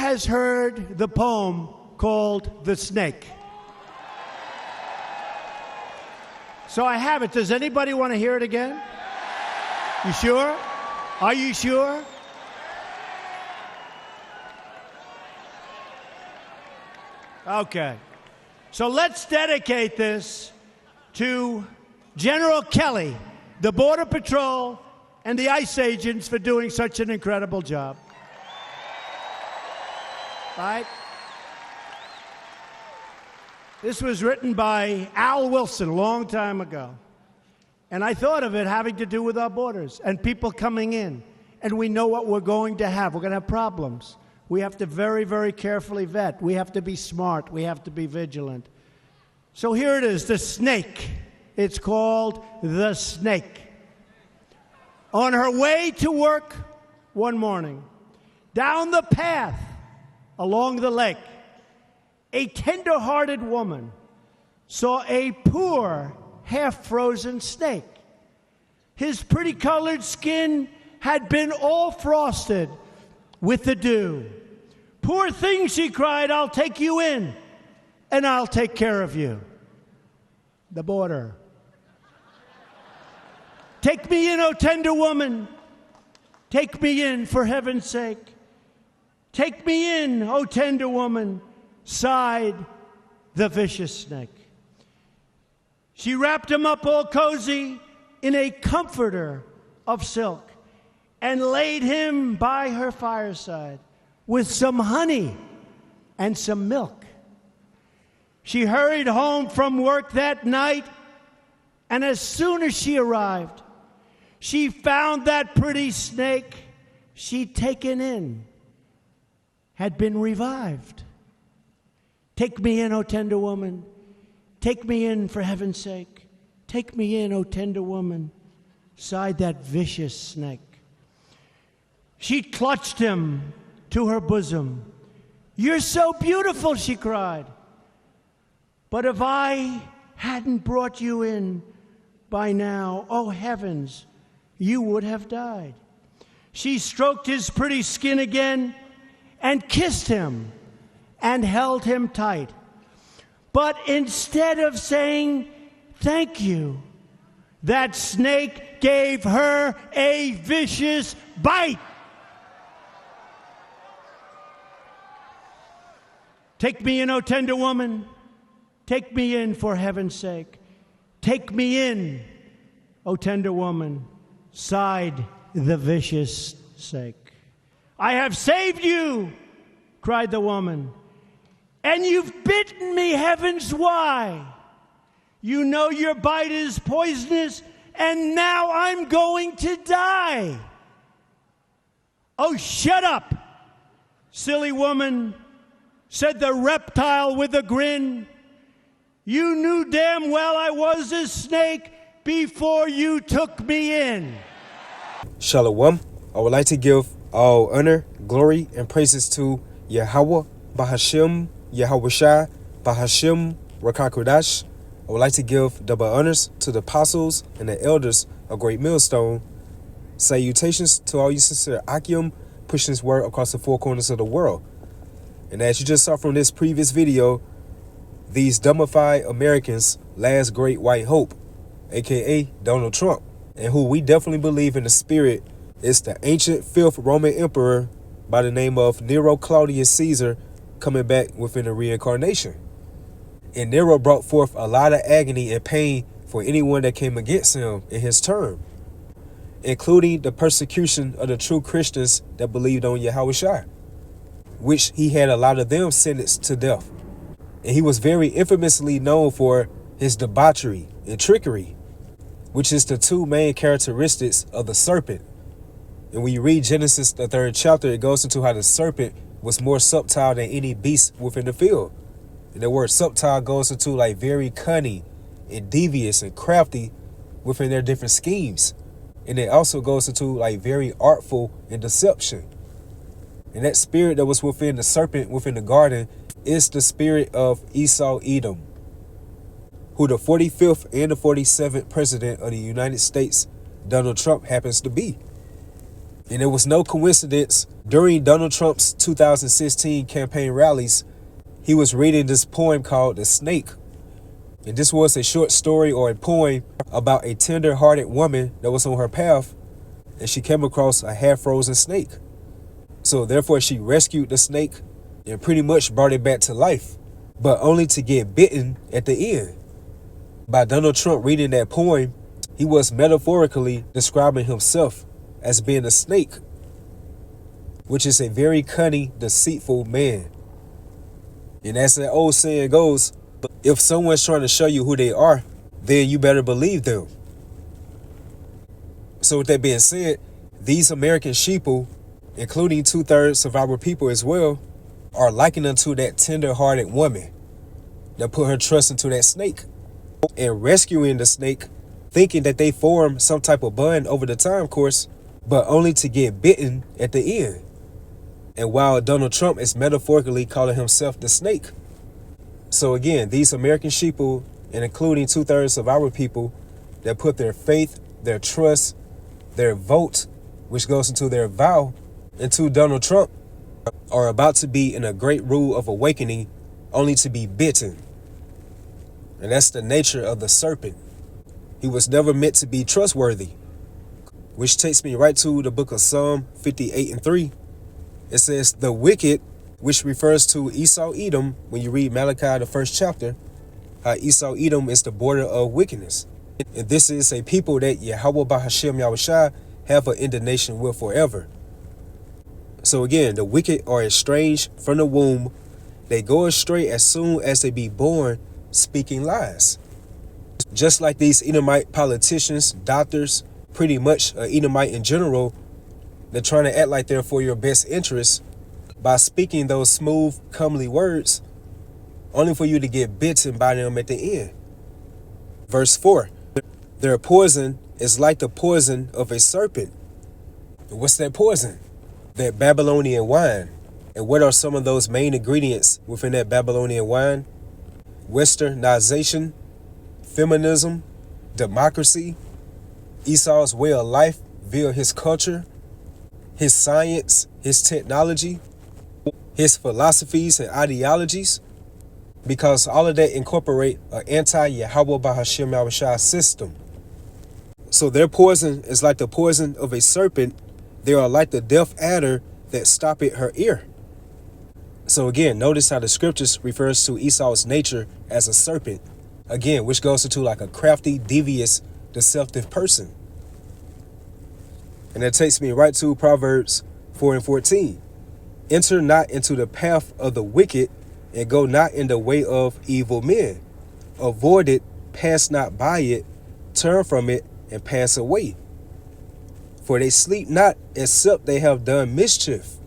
has heard the poem called The Snake? So I have it. Does anybody want to hear it again? You sure? Are you sure? Okay. So let's dedicate this to General Kelly, the Border Patrol, and the ICE agents for doing such an incredible job. Right? This was written by Al Wilson a long time ago. And I thought of it having to do with our borders and people coming in. And we know what we're going to have. We're going to have problems. We have to very, very carefully vet. We have to be smart. We have to be vigilant. So here it is, the snake. It's called The Snake. On her way to work one morning, down the path along the lake, a tender-hearted woman saw a poor, half-frozen snake. His pretty-colored skin had been all frosted with the dew. "Poor thing," she cried, "I'll take you in, and I'll take care of you." The border. "Take me in, O tender woman. Take me in, for heaven's sake. Take me in, O tender woman," sighed the vicious snake. She wrapped him up all cozy in a comforter of silk and laid him by her fireside with some honey and some milk. She hurried home from work that night, and as soon as she arrived, she found that pretty snake she'd taken in had been revived. "Take me in, O tender woman. Take me in, for heaven's sake. Take me in, O tender woman," sighed that vicious snake. She clutched him to her bosom. "You're so beautiful," she cried. "But if I hadn't brought you in by now, oh heavens, you would have died." She stroked his pretty skin again and kissed him and held him tight. But instead of saying thank you, that snake gave her a vicious bite. "Take me in, O tender woman. Take me in, for heaven's sake. Take me in, O tender woman," sighed the vicious snake. "I have saved you," cried the woman, "and you've bitten me, heavens, why? You know your bite is poisonous, and now I'm going to die." "Oh, shut up, silly woman," said the reptile with a grin. "You knew damn well I was a snake before you took me in." Shalom. I would like to give all honor, glory, and praises to Yahweh, Bahashim, Yahweh Shai, Bahashim, Rakakodash. I would like to give double honors to the apostles and the elders of Great Millstone. Salutations to all you sincere Akim, pushing this word across the four corners of the world. And as you just saw from this previous video, these dumbified Americans' last great white hope, aka Donald Trump, and who we definitely believe in the spirit is the ancient fifth Roman emperor by the name of Nero Claudius Caesar, coming back within a reincarnation. And Nero brought forth a lot of agony and pain for anyone that came against him in his term, including the persecution of the true Christians that believed on Yahweh Shai, which he had a lot of them sentenced to death. And he was very infamously known for his debauchery and trickery, which is the two main characteristics of the serpent. And when you read Genesis, the 3rd chapter, it goes into how the serpent was more subtle than any beast within the field. And the word subtle goes into like very cunning and devious and crafty within their different schemes. And it also goes into like very artful and deception. And that spirit that was within the serpent within the garden is the spirit of Esau Edom, who the 45th and the 47th president of the United States, Donald Trump, happens to be. And it was no coincidence during Donald Trump's 2016 campaign rallies, he was reading this poem called The Snake. And this was a short story or a poem about a tender-hearted woman that was on her path, and she came across a half-frozen snake. So therefore she rescued the snake and pretty much brought it back to life, but only to get bitten at the end. By Donald Trump reading that poem, he was metaphorically describing himself as being a snake, which is a very cunning, deceitful man. And as that old saying goes, if someone's trying to show you who they are, then you better believe them. So with that being said, these American sheeple, including 2/3 of our people as well, are likened unto that tender-hearted woman that put her trust into that snake and rescuing the snake, thinking that they form some type of bond over the time course, but only to get bitten at the end. And while Donald Trump is metaphorically calling himself the snake. So again, these American sheeple, and including 2/3 of our people that put their faith, their trust, their vote, which goes into their vow, into Donald Trump, are about to be in a great rule of awakening, only to be bitten. And that's the nature of the serpent. He was never meant to be trustworthy, which takes me right to the book of Psalm 58:3. It says, the wicked, which refers to Esau Edom, when you read Malachi, the 1st chapter, how Esau Edom is the border of wickedness. And this is a people that Yahweh Bahashem Yahushua have an indignation with forever. So again, the wicked are estranged from the womb. They go astray as soon as they be born, speaking lies. Just like these Edomite politicians, doctors, pretty much Edomite in general, they're trying to act like they're for your best interest by speaking those smooth, comely words, only for you to get bitten by them at the end. Verse 4, their poison is like the poison of a serpent. What's that poison? That Babylonian wine. And what are some of those main ingredients within that Babylonian wine? Westernization, feminism, democracy, Esau's way of life via his culture, his science, his technology, his philosophies and ideologies, because all of that incorporate an anti-Yahweh Bahashem Yahushua system. So their poison is like the poison of a serpent. They are like the deaf adder that stoppeth her ear. So again, notice how the scriptures refers to Esau's nature as a serpent. Again, which goes into like a crafty, devious, deceptive person. And that takes me right to Proverbs 4:14. Enter not into the path of the wicked, and go not in the way of evil men. Avoid it, pass not by it, turn from it, and pass away. For they sleep not, except they have done mischief.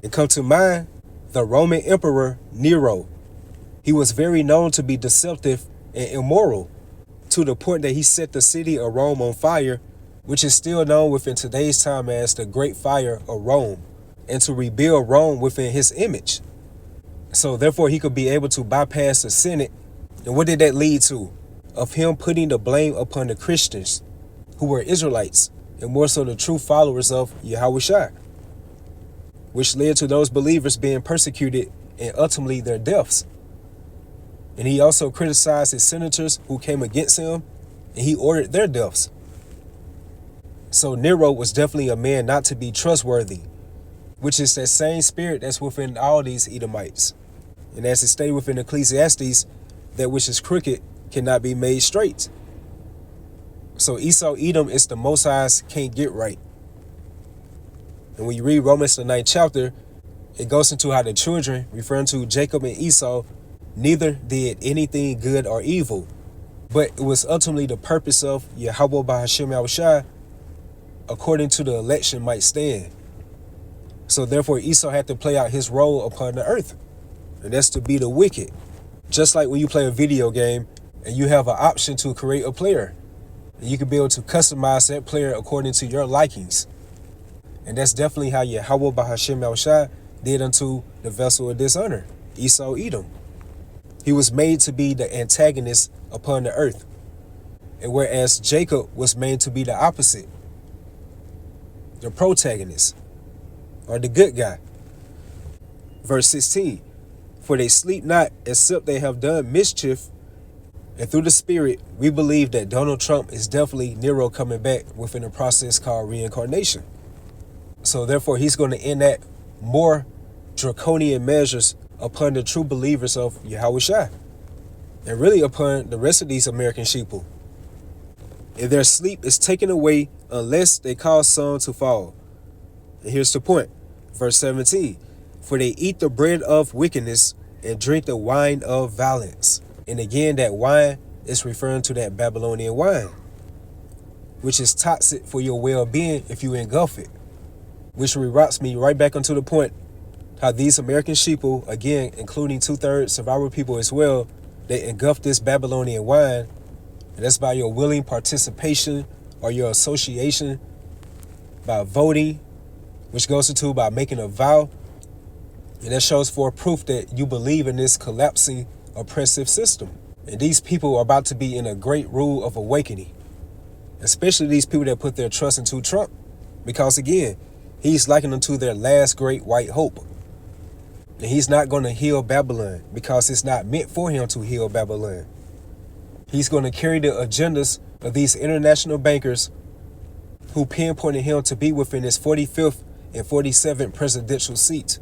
And come to mind the Roman Emperor Nero. He was very known to be deceptive and immoral, to the point that he set the city of Rome on fire, which is still known within today's time as the Great Fire of Rome, and to rebuild Rome within his image. So therefore he could be able to bypass the Senate. And what did that lead to? Of him putting the blame upon the Christians, who were Israelites, and more so the true followers of Yahushua, which led to those believers being persecuted and ultimately their deaths. And he also criticized his senators who came against him, and he ordered their deaths. So Nero was definitely a man not to be trustworthy, which is that same spirit that's within all these Edomites. And as it stated within Ecclesiasticus, that which is crooked cannot be made straight. So Esau Edom is the Most High's can't get right. And when you read Romans the 9th chapter, it goes into how the children, referring to Jacob and Esau, neither did anything good or evil, but it was ultimately the purpose of Yahweh Bahashem Yahushua, according to the election might stand. So therefore Esau had to play out his role upon the earth, and that's to be the wicked. Just like when you play a video game and you have an option to create a player, and you can be able to customize that player according to your likings. And that's definitely how Yahweh Bahashem Yahushua did unto the vessel of dishonor, Esau Edom. He was made to be the antagonist upon the earth, and whereas Jacob was made to be the opposite. the protagonist, or the good guy. Verse 16, for they sleep not except they have done mischief, and through the Spirit, we believe that Donald Trump is definitely Nero coming back within a process called reincarnation. So therefore, he's going to enact more draconian measures upon the true believers of Yahushua, and really upon the rest of these American sheeple. And their sleep is taken away unless they cause some to fall. And here's the point. Verse 17, for they eat the bread of wickedness and drink the wine of violence. And again, that wine is referring to that Babylonian wine, which is toxic for your well-being if you engulf it. Which reroutes me right back onto the point how these American sheeple, again, including 2/3 of our people as well, they engulf this Babylonian wine, and that's by your willing participation or your association, by voting, which goes into by making a vow, and that shows for proof that you believe in this collapsing oppressive system. And these people are about to be in a great rule of awakening, especially these people that put their trust into Trump, because again, he's likened unto their last great white hope. And he's not going to heal Babylon because it's not meant for him to heal Babylon. He's going to carry the agendas of these international bankers who pinpointed him to be within his 45th and 47th presidential seat.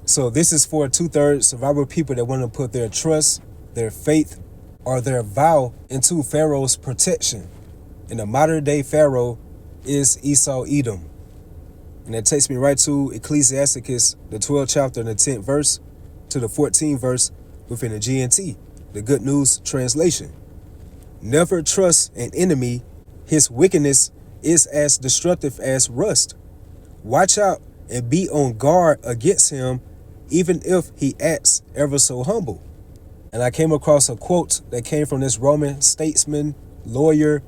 So this is for 2/3 of our people that want to put their trust, their faith, or their vow into Pharaoh's protection. And the modern day Pharaoh is Esau Edom. And that takes me right to Ecclesiasticus, the 12th chapter and the 10th verse, to the 14th verse within the GNT, the Good News Translation. Never trust an enemy. His wickedness is as destructive as rust. Watch out and be on guard against him, even if he acts ever so humble. And I came across a quote that came from this Roman statesman, lawyer,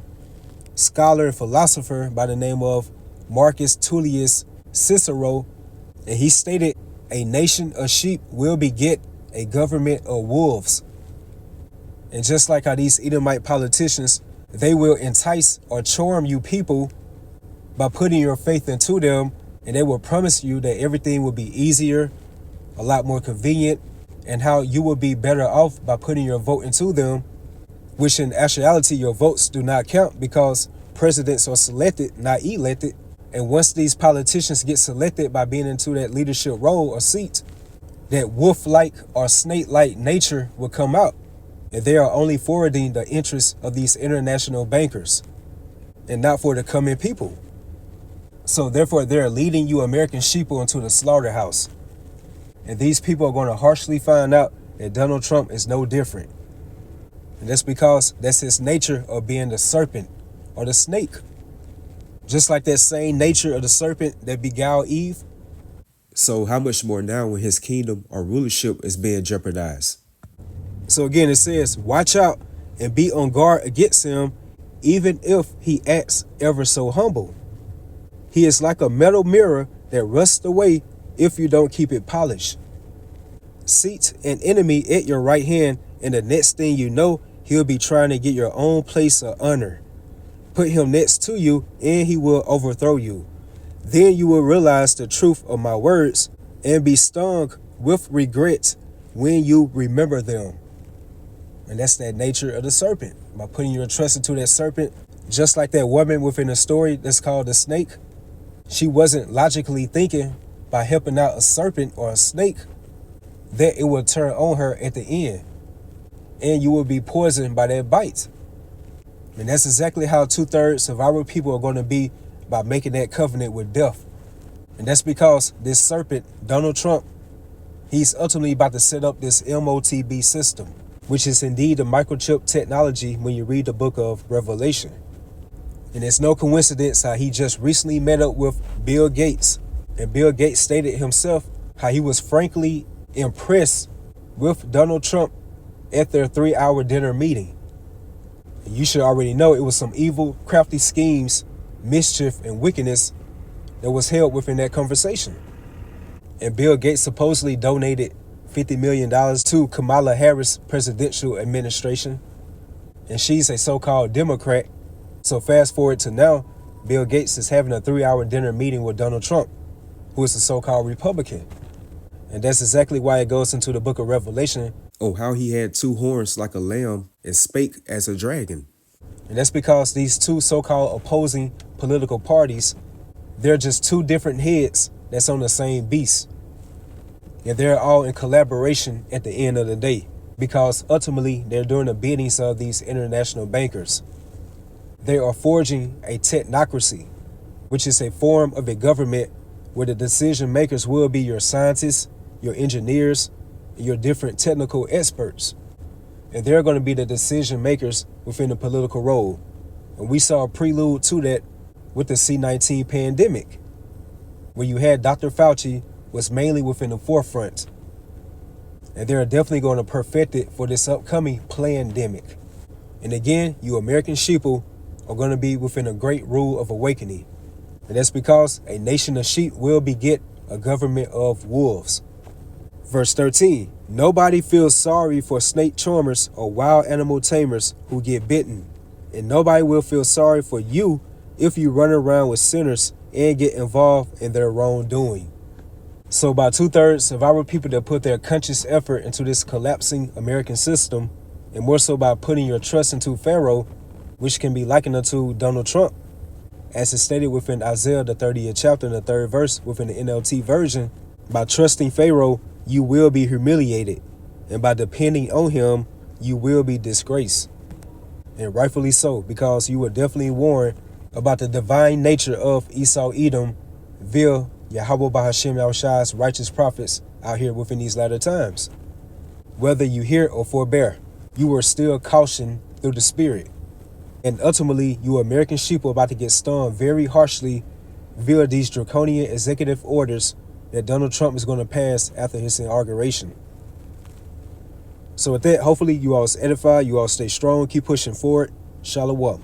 scholar, and philosopher by the name of Marcus Tullius Cicero, and he stated, a nation of sheep will beget a government of wolves. And just like how these Edomite politicians, they will entice or charm you people by putting your faith into them, and they will promise you that everything will be easier, a lot more convenient, and how you will be better off by putting your vote into them, which in actuality your votes do not count because presidents are selected, not elected. And once these politicians get selected by being into that leadership role or seat, that wolf-like or snake-like nature will come out. And they are only forwarding the interests of these international bankers and not for the common people. So therefore, they're leading you American sheeple into the slaughterhouse. And these people are going to harshly find out that Donald Trump is no different. And that's because that's his nature of being the serpent or the snake. Just like that same nature of the serpent that beguiled Eve. So how much more now when his kingdom or rulership is being jeopardized? So again, it says, watch out and be on guard against him, even if he acts ever so humble. He is like a metal mirror that rusts away if you don't keep it polished. Seat an enemy at your right hand, and the next thing you know, he'll be trying to get your own place of honor. Put him next to you, and he will overthrow you. Then you will realize the truth of my words and be stung with regret when you remember them. And that's that nature of the serpent. By putting your trust into that serpent, just like that woman within the story that's called the snake, she wasn't logically thinking by helping out a serpent or a snake that it will turn on her at the end. And you will be poisoned by that bite. And that's exactly how 2/3 of our people are going to be by making that covenant with death. And that's because this serpent, Donald Trump, he's ultimately about to set up this MOTB system, which is indeed the microchip technology when you read the book of Revelation. And it's no coincidence how he just recently met up with Bill Gates. And Bill Gates stated himself how he was frankly impressed with Donald Trump at their 3-hour dinner meeting. And you should already know it was some evil, crafty schemes, mischief, and wickedness that was held within that conversation. And Bill Gates supposedly donated $50 million to Kamala Harris' presidential administration. And she's a so-called Democrat. So fast forward to now, Bill Gates is having a 3-hour dinner meeting with Donald Trump, who is a so-called Republican. And that's exactly why it goes into the book of Revelation. Oh, how he had 2 horns like a lamb and spake as a dragon. And that's because these 2 so-called opposing political parties, they're just 2 different heads that's on the same beast. And they're all in collaboration at the end of the day, because ultimately they're doing the biddings of these international bankers. They are forging a technocracy, which is a form of a government where the decision makers will be your scientists, your engineers, and your different technical experts. And they're going to be the decision makers within the political role. And we saw a prelude to that with the C-19 pandemic, where you had Dr. Fauci was mainly within the forefront. And they're definitely going to perfect it for this upcoming pandemic. And again, you American sheeple are going to be within a great rule of awakening. And that's because a nation of sheep will beget a government of wolves. Verse 13, nobody feels sorry for snake charmers or wild animal tamers who get bitten. And nobody will feel sorry for you if you run around with sinners and get involved in their wrongdoing. So by 2/3 of our people that put their conscious effort into this collapsing American system, and more so by putting your trust into Pharaoh, which can be likened unto Donald Trump, as is stated within Isaiah the 30th chapter and the 3rd verse within the NLT version, by trusting Pharaoh, you will be humiliated, and by depending on him, you will be disgraced. And rightfully so, because you were definitely warned about the divine nature of Esau Edom via Yahweh Bahashem Yahushua's righteous prophets out here within these latter times. Whether you hear or forbear, you were still cautioned through the Spirit. And ultimately, you American sheep are about to get stung very harshly via these draconian executive orders that Donald Trump is going to pass after his inauguration. So with that, hopefully you all is edified, you all stay strong, keep pushing forward. Shalom.